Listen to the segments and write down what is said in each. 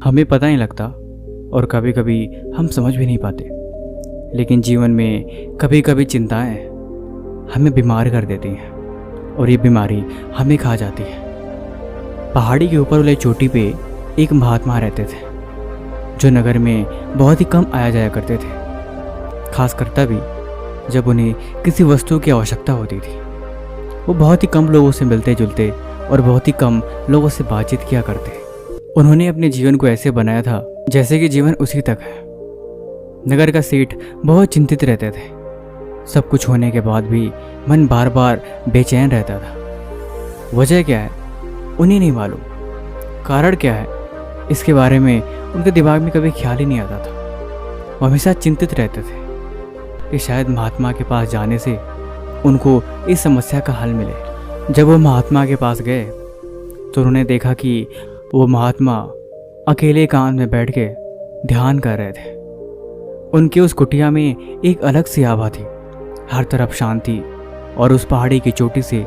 हमें पता नहीं लगता और कभी कभी हम समझ भी नहीं पाते, लेकिन जीवन में कभी कभी चिंताएं हमें बीमार कर देती हैं और ये बीमारी हमें खा जाती है। पहाड़ी के ऊपर वाली चोटी पे एक महात्मा रहते थे जो नगर में बहुत ही कम आया जाया करते थे, खास कर तभी जब उन्हें किसी वस्तु की आवश्यकता होती थी। वो बहुत ही कम लोगों से मिलते जुलते और बहुत ही कम लोगों से बातचीत किया करते। उन्होंने अपने जीवन को ऐसे बनाया था जैसे कि जीवन उसी तक है। नगर का सेठ बहुत चिंतित रहते थे। सब कुछ होने के बाद भी मन बार बार बेचैन रहता था। वजह क्या है उन्हें नहीं मालूम, कारण क्या है इसके बारे में उनके दिमाग में कभी ख्याल ही नहीं आता था। वो हमेशा चिंतित रहते थे कि शायद महात्मा के पास जाने से उनको इस समस्या का हल मिले। जब वो महात्मा के पास गए तो उन्होंने देखा कि वो महात्मा अकेले एकांत में बैठ के ध्यान कर रहे थे। उनके उस कुटिया में एक अलग सी आभा थी, हर तरफ शांति, और उस पहाड़ी की चोटी से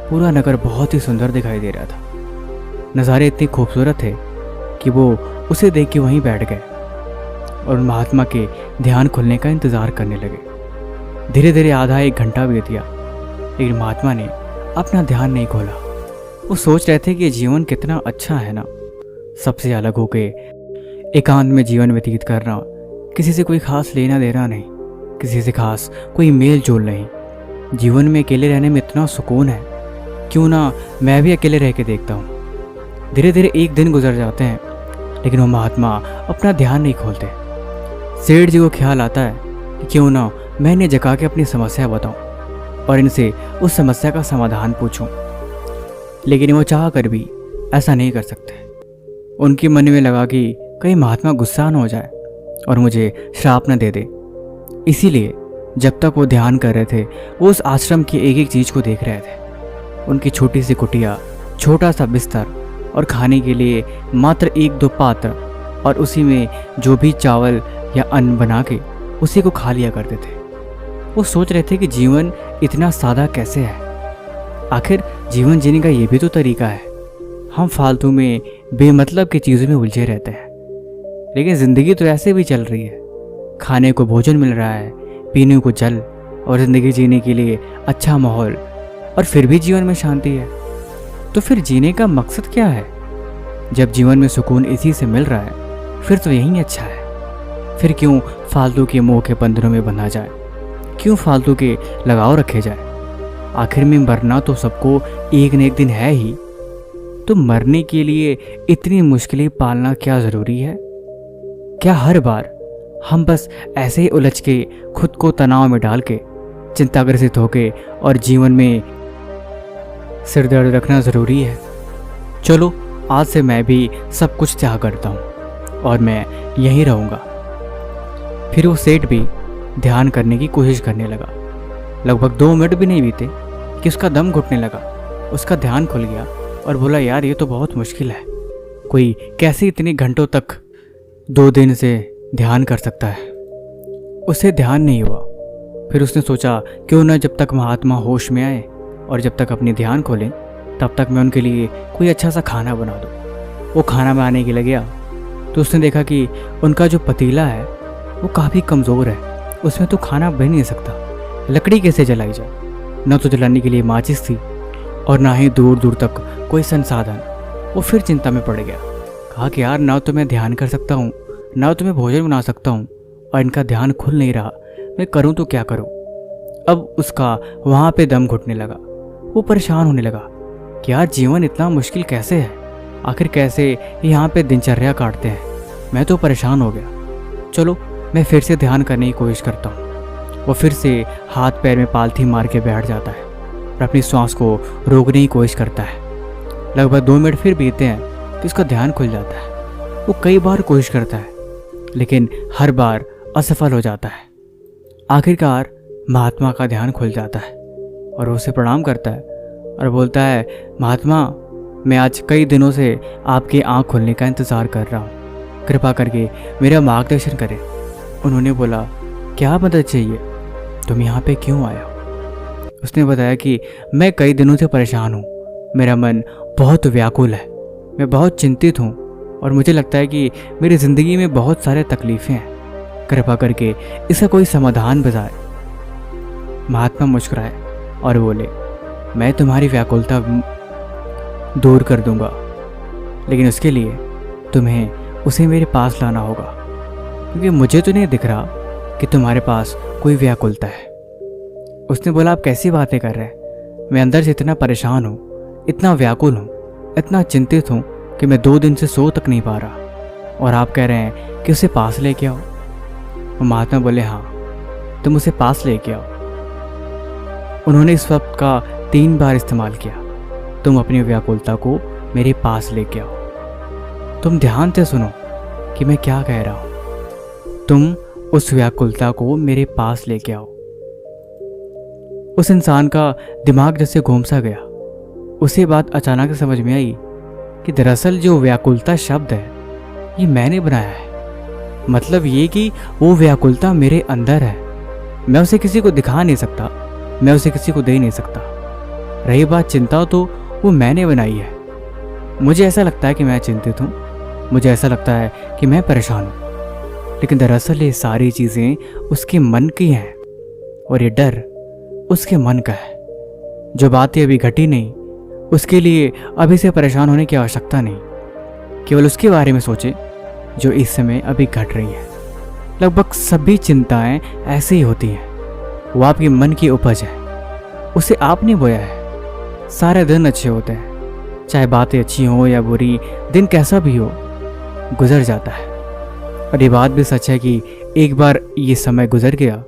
पूरा नगर बहुत ही सुंदर दिखाई दे रहा था। नज़ारे इतने खूबसूरत थे कि वो उसे देख के वहीं बैठ गए और महात्मा के ध्यान खुलने का इंतज़ार करने लगे। धीरे धीरे आधा एक घंटा बीत गया, लेकिन महात्मा ने अपना ध्यान नहीं खोला। वो सोच रहे थे कि जीवन कितना अच्छा है ना, सबसे अलग होके एकांत में जीवन व्यतीत करना, किसी से कोई खास लेना देना नहीं, किसी से खास कोई मेल जोल नहीं। जीवन में अकेले रहने में इतना सुकून है, क्यों ना मैं भी अकेले रह के देखता हूँ। धीरे धीरे एक दिन गुजर जाते हैं, लेकिन वो महात्मा अपना ध्यान नहीं खोलते। सेठ जी को ख्याल आता है कि क्यों ना मैं इन्हें जगा के अपनी समस्या बताऊं और इनसे उस समस्या का समाधान पूछूं, लेकिन वो चाह कर भी ऐसा नहीं कर सकते। उनके मन में लगा कि कहीं महात्मा गुस्सा न हो जाए और मुझे श्राप न दे दे। इसीलिए जब तक वो ध्यान कर रहे थे वो उस आश्रम की एक एक चीज़ को देख रहे थे। उनकी छोटी सी कुटिया, छोटा सा बिस्तर और खाने के लिए मात्र एक दो पात्र, और उसी में जो भी चावल या अन्न बना के उसी को खा लिया करते थे। वो सोच रहे थे कि जीवन इतना सादा कैसे है। आखिर जीवन जीने का ये भी तो तरीका है। हम फालतू में बेमतलब की चीज़ों में उलझे रहते हैं, लेकिन ज़िंदगी तो ऐसे भी चल रही है। खाने को भोजन मिल रहा है, पीने को जल, और ज़िंदगी जीने के लिए अच्छा माहौल, और फिर भी जीवन में शांति है। तो फिर जीने का मकसद क्या है? जब जीवन में सुकून इसी से मिल रहा है फिर तो यही अच्छा है। फिर क्यों फालतू के मोह के बंधनों में बंधा जाए, क्यों फालतू के लगाव रखे जाए। आखिर में मरना तो सबको एक न एक दिन है ही, तो मरने के लिए इतनी मुश्किलें पालना क्या ज़रूरी है? क्या हर बार हम बस ऐसे ही उलझ के खुद को तनाव में डाल के, चिंताग्रसित होके और जीवन में सिर दर्द रखना ज़रूरी है? चलो आज से मैं भी सब कुछ त्याग करता हूँ और मैं यहीं रहूँगा। फिर वो सेठ भी ध्यान करने की कोशिश करने लगा। लगभग 2 मिनट भी नहीं बीते कि उसका दम घुटने लगा। उसका ध्यान खुल गया और बोला, यार ये तो बहुत मुश्किल है, कोई कैसे इतने घंटों तक 2 दिन से ध्यान कर सकता है। उसे ध्यान नहीं हुआ। फिर उसने सोचा क्यों ना जब तक महात्मा होश में आए और जब तक अपनी ध्यान खोलें तब तक मैं उनके लिए कोई अच्छा सा खाना बना दूँ। वो खाना बनाने के लिए गया तो उसने देखा कि उनका जो पतीला है वो काफ़ी कमज़ोर है, उसमें तो खाना बन नहीं सकता। लकड़ी कैसे जलाई जाए? न तो जलाने के लिए माचिस थी और ना ही दूर दूर तक कोई संसाधन। वो फिर चिंता में पड़ गया। कहा कि यार ना तो मैं ध्यान कर सकता हूँ, ना तो मैं भोजन बना सकता हूँ, और इनका ध्यान खुल नहीं रहा। मैं करूँ तो क्या करूँ? अब उसका वहाँ पे दम घुटने लगा। वो परेशान होने लगा कि यार जीवन इतना मुश्किल कैसे है, आखिर कैसे यहाँ पे दिनचर्या काटते हैं। मैं तो परेशान हो गया। चलो मैं फिर से ध्यान करने की कोशिश करता हूँ। वो फिर से हाथ पैर में पालथी मार के बैठ जाता है और अपनी सांस को रोकने की कोशिश करता है। लगभग 2 मिनट फिर बीतते हैं कि उसका ध्यान खुल जाता है। वो कई बार कोशिश करता है लेकिन हर बार असफल हो जाता है। आखिरकार महात्मा का ध्यान खुल जाता है और उसे प्रणाम करता है और बोलता है, महात्मा मैं आज कई दिनों से आपकी आँख खुलने का इंतज़ार कर रहा हूँ, कृपा करके मेरा मार्गदर्शन करें। उन्होंने बोला, क्या मदद चाहिए? तुम यहाँ पे क्यों आए हो? उसने बताया कि मैं कई दिनों से परेशान हूँ, मेरा मन बहुत व्याकुल है, मैं बहुत चिंतित हूँ। और मुझे लगता है कि मेरी ज़िंदगी में बहुत सारे तकलीफ़ें हैं। कृपा करके इसका कोई समाधान बताए। महात्मा मुस्कुराए और बोले, मैं तुम्हारी व्याकुलता दूर कर दूंगा, लेकिन उसके लिए तुम्हें उसे मेरे पास लाना होगा, क्योंकि मुझे तो नहीं दिख रहा कि तुम्हारे पास कोई व्याकुलता है। उसने बोला, आप कैसी बातें कर रहे हैं? मैं अंदर से इतना परेशान हूँ, इतना व्याकुल हूँ, इतना चिंतित हूँ कि मैं 2 दिन से सो तक नहीं पा रहा, और आप कह रहे हैं कि उसे पास लेके आओ। वो महात्मा बोले, हाँ, तुम उसे पास लेके आओ। उन्होंने इस वक्त का 3 बार इस्तेमाल किया। तुम अपनी व्याकुलता को मेरे पास लेके आओ। तुम ध्यान से सुनो कि मैं क्या कह रहा हूँ। तुम उस व्याकुलता को मेरे पास लेके आओ। उस इंसान का दिमाग जैसे घूम सा गया। उसे बात अचानक से समझ में आई कि दरअसल जो व्याकुलता शब्द है ये मैंने बनाया है। मतलब ये कि वो व्याकुलता मेरे अंदर है। मैं उसे किसी को दिखा नहीं सकता, मैं उसे किसी को दे नहीं सकता। रही बात चिंता, तो वो मैंने बनाई है। मुझे ऐसा लगता है कि मैं चिंतित हूँ, मुझे ऐसा लगता है कि मैं परेशान हूँ, लेकिन दरअसल ये सारी चीज़ें उसके मन की हैं, और ये डर उसके मन का है। जो बातें अभी घटी नहीं, उसके लिए अभी से परेशान होने की आवश्यकता नहीं। केवल उसके बारे में सोचे जो इस समय अभी घट रही है। लगभग सभी चिंताएं ऐसे ही होती हैं। वो आपके मन की उपज है, उसे आपने बोया है। सारे दिन अच्छे होते हैं, चाहे बातें अच्छी हों या बुरी, दिन कैसा भी हो गुजर जाता है। और ये बात भी सच है कि एक बार ये समय गुजर गया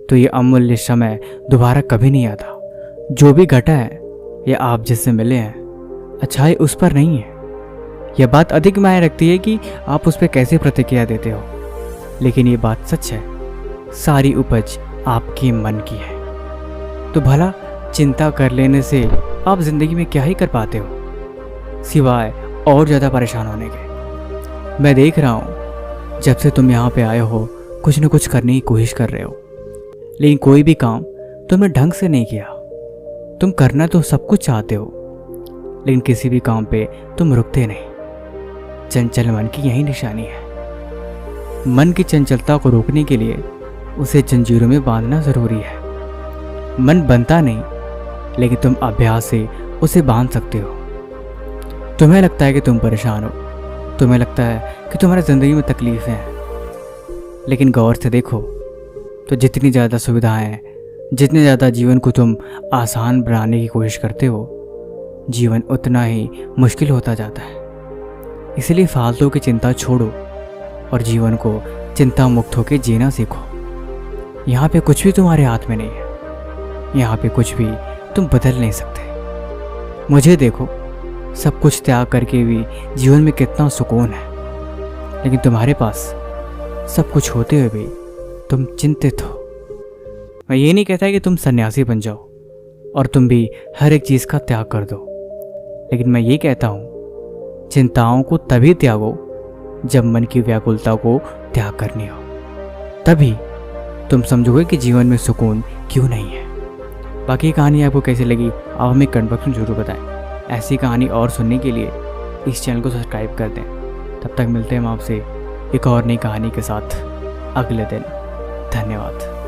तो ये अमूल्य समय दोबारा कभी नहीं आता। जो भी घटा है या आप जिससे मिले हैं, अच्छाई उस पर नहीं है। यह बात अधिक मायने रखती है कि आप उस पर कैसे प्रतिक्रिया देते हो। लेकिन ये बात सच है, सारी उपज आपके मन की है। तो भला चिंता कर लेने से आप जिंदगी में क्या ही कर पाते हो, सिवाय और ज़्यादा परेशान होने के। मैं देख रहा हूँ जब से तुम यहाँ पे आए हो, कुछ न कुछ करने की कोशिश कर रहे हो, लेकिन कोई भी काम तुमने ढंग से नहीं किया। तुम करना तो सब कुछ चाहते हो, लेकिन किसी भी काम पे तुम रुकते नहीं। चंचल मन की यही निशानी है। मन की चंचलता को रोकने के लिए उसे जंजीरों में बांधना जरूरी है। मन बनता नहीं, लेकिन तुम अभ्यास से उसे बांध सकते हो। तुम्हें लगता है कि तुम परेशान हो, तुम्हें लगता है कि तुम्हारी ज़िंदगी में तकलीफ़ें हैं, लेकिन गौर से देखो तो जितनी ज़्यादा सुविधाएं हैं, जितने ज़्यादा जीवन को तुम आसान बनाने की कोशिश करते हो, जीवन उतना ही मुश्किल होता जाता है। इसलिए फालतू की चिंता छोड़ो और जीवन को चिंता मुक्त होकर जीना सीखो। यहाँ पे कुछ भी तुम्हारे हाथ में नहीं है, यहाँ पे कुछ भी तुम बदल नहीं सकते। मुझे देखो, सब कुछ त्याग करके भी जीवन में कितना सुकून है, लेकिन तुम्हारे पास सब कुछ होते हुए भी तुम चिंतित हो। मैं ये नहीं कहता कि तुम सन्यासी बन जाओ और तुम भी हर एक चीज़ का त्याग कर दो, लेकिन मैं ये कहता हूँ, चिंताओं को तभी त्यागो जब मन की व्याकुलता को त्याग करनी हो। तभी तुम समझोगे कि जीवन में सुकून क्यों नहीं है। बाकी कहानी आपको कैसी लगी, आप हमें कमेंट बॉक्स में जरूर बताएं। ऐसी कहानी और सुनने के लिए इस चैनल को सब्सक्राइब कर दें। तब तक मिलते हैं हम आपसे एक और नई कहानी के साथ अगले दिन। धन्यवाद।